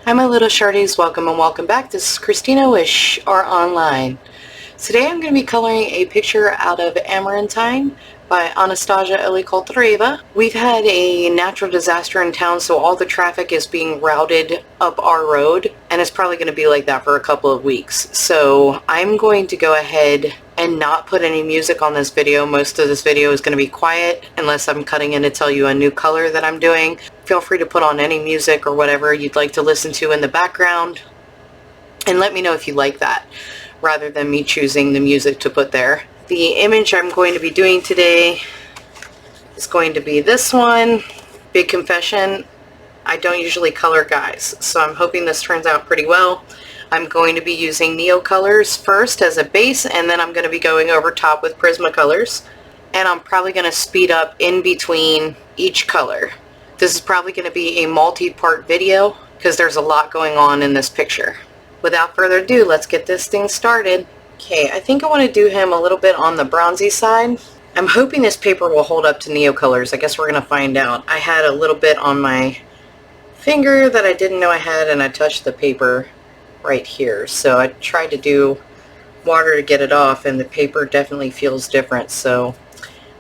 Hi my little shardies, welcome and welcome back. This is Christina with Shhh or Online. Today I'm going to be coloring a picture out of Amarantine by Anastasia Elly Koldarava. We've had a natural disaster in town, so all the traffic is being routed up our road, and it's probably going to be like that for a couple of weeks. So I'm going to go ahead and not put any music on this video. Most of this video is going to be quiet unless I'm cutting in to tell you a new color that I'm doing. Feel free to put on any music or whatever you'd like to listen to in the background, and let me know if you like that, rather than me choosing the music to put there. The image I'm going to be doing today is going to be this one. Big confession, I don't usually color guys, so I'm hoping this turns out pretty well. I'm going to be using NeoColors first as a base, and then I'm going to be going over top with Prismacolors, and I'm probably going to speed up in between each color. This is probably going to be a multi-part video because there's a lot going on in this picture. Without further ado, let's get this thing started. Okay, I think I want to do him a little bit on the bronzy side. I'm hoping this paper will hold up to NeoColors. I guess we're going to find out. I had a little bit on my finger that I didn't know I had, and I touched the paper right here. So I tried to do water to get it off, and the paper definitely feels different. So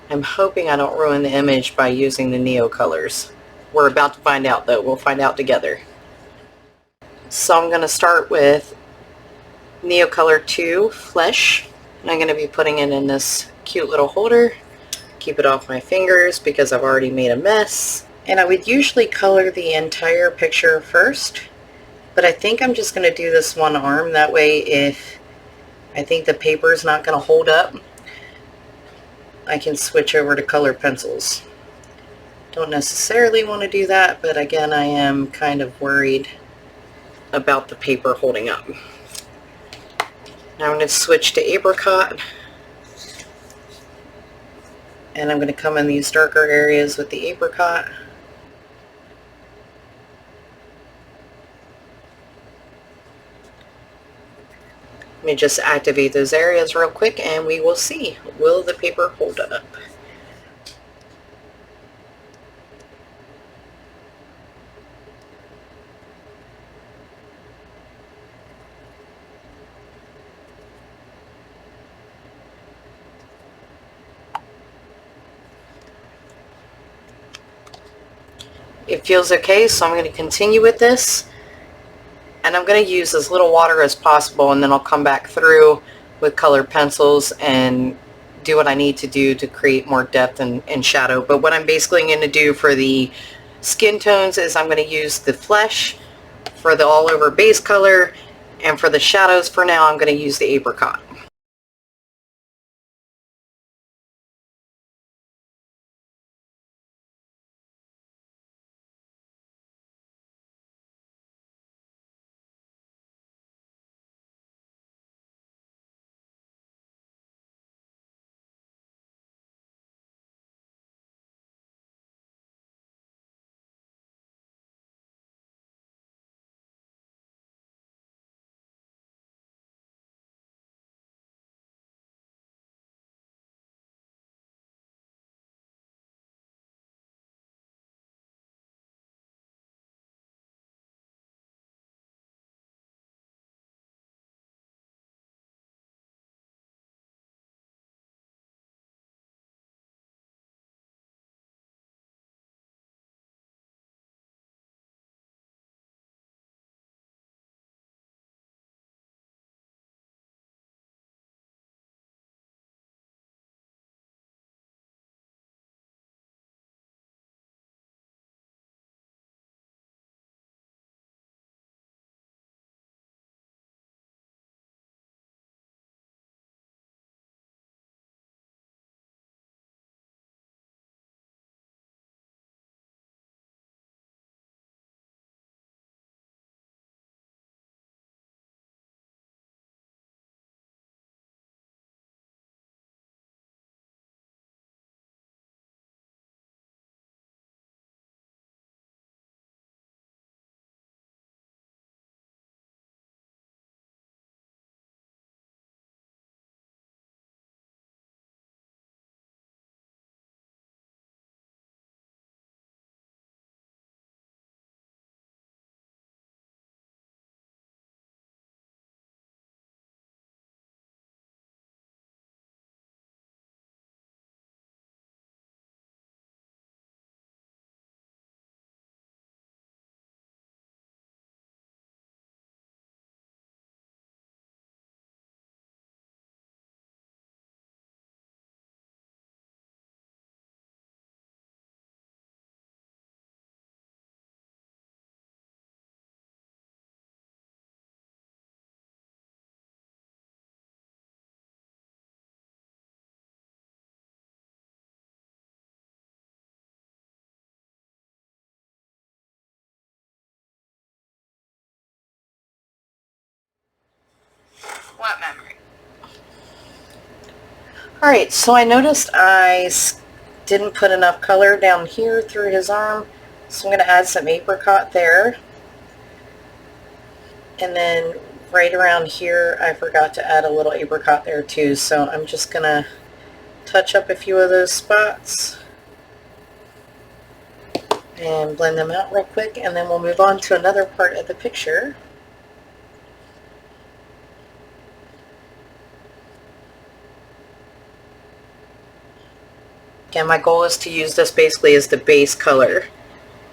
I'm hoping I don't ruin the image by using the NeoColors. We're about to find out though. We'll find out together. So I'm going to start with NeoColor II Flesh, and I'm going to be putting it in this cute little holder. Keep it off my fingers because I've already made a mess. And I would usually color the entire picture first, but I think I'm just going to do this one arm. That way, if I think the paper is not going to hold up, I can switch over to colored pencils. Don't necessarily want to do that, but again, I am kind of worried about the paper holding up. Now I'm going to switch to Apricot, and I'm going to come in these darker areas with the Apricot. Let me just activate those areas real quick and we will see. Will the paper hold up? It feels okay, so I'm going to continue with this. And I'm going to use as little water as possible, and then I'll come back through with colored pencils and do what I need to do to create more depth and shadow. But what I'm basically going to do for the skin tones is I'm going to use the Flesh for the all over base color, and for the shadows for now I'm going to use the Apricot. What memory? Alright, so I noticed I didn't put enough color down here through his arm, so I'm going to add some apricot there. And then right around here, I forgot to add a little apricot there too, so I'm just going to touch up a few of those spots and blend them out real quick, and then we'll move on to another part of the picture. Again, my goal is to use this basically as the base color.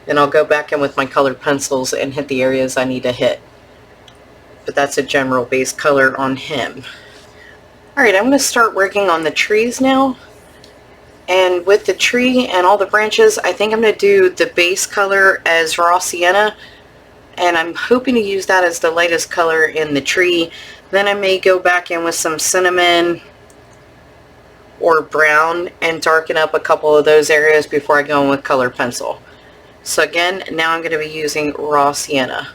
Then I'll go back in with my colored pencils and hit the areas I need to hit. But that's a general base color on him. Alright, I'm going to start working on the trees now. And with the tree and all the branches, I think I'm going to do the base color as raw sienna. And I'm hoping to use that as the lightest color in the tree. Then I may go back in with some cinnamon or brown and darken up a couple of those areas before I go in with colored pencil. So again, now I'm going to be using raw sienna.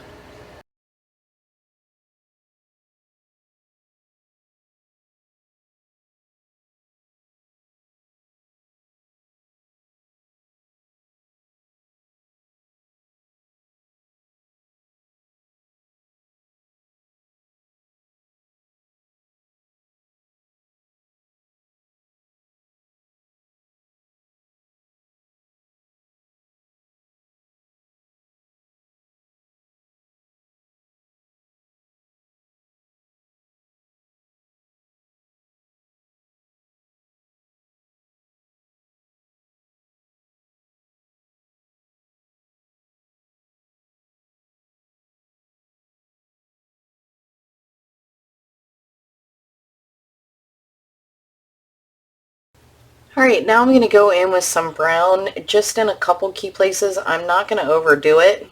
Alright, now I'm going to go in with some brown just in a couple key places. I'm not going to overdo it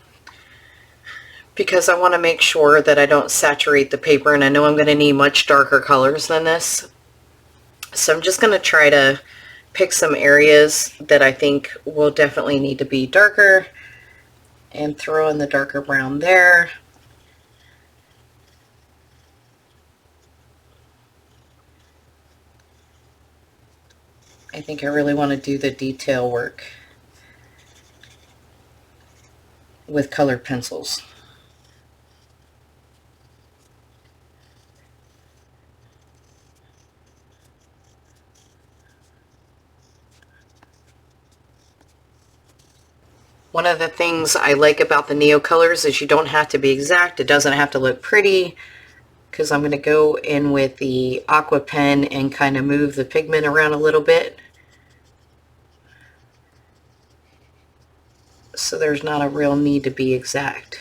because I want to make sure that I don't saturate the paper, and I know I'm going to need much darker colors than this. So I'm just going to try to pick some areas that I think will definitely need to be darker and throw in the darker brown there. I think I really want to do the detail work with colored pencils. One of the things I like about the NeoColors is you don't have to be exact. It doesn't have to look pretty, because I'm going to go in with the Aqua Pen and kind of move the pigment around a little bit. So there's not a real need to be exact.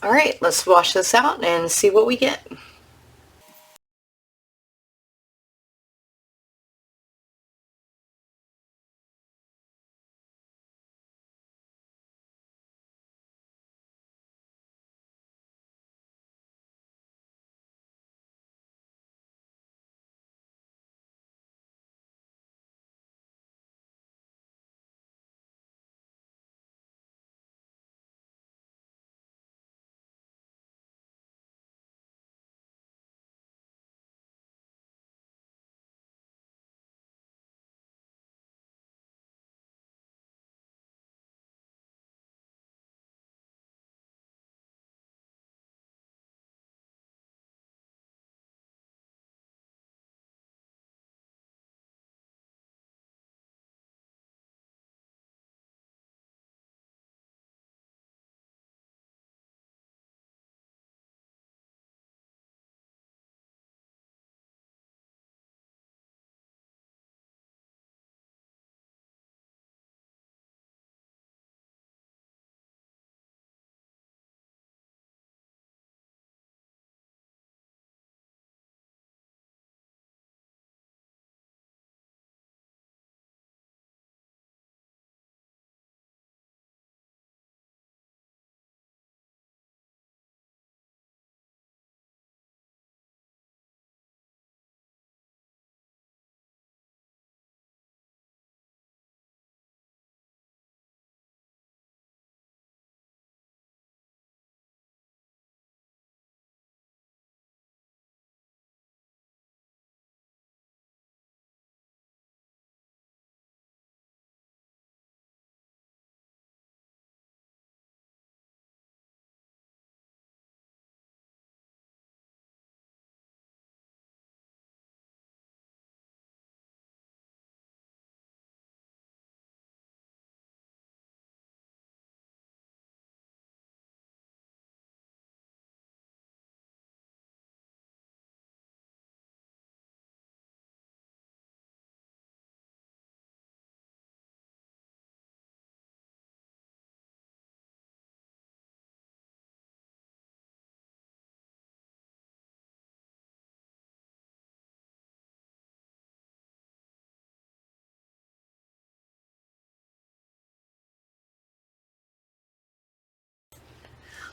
Alright, let's wash this out and see what we get.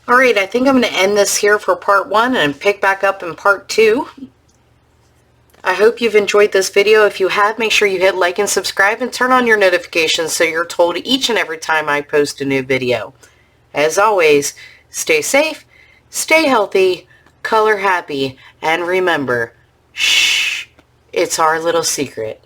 Alright, I think I'm going to end this here for part 1 and pick back up in part 2. I hope you've enjoyed this video. If you have, make sure you hit like and subscribe and turn on your notifications so you're told each and every time I post a new video. As always, stay safe, stay healthy, color happy, and remember, shh, it's our little secret.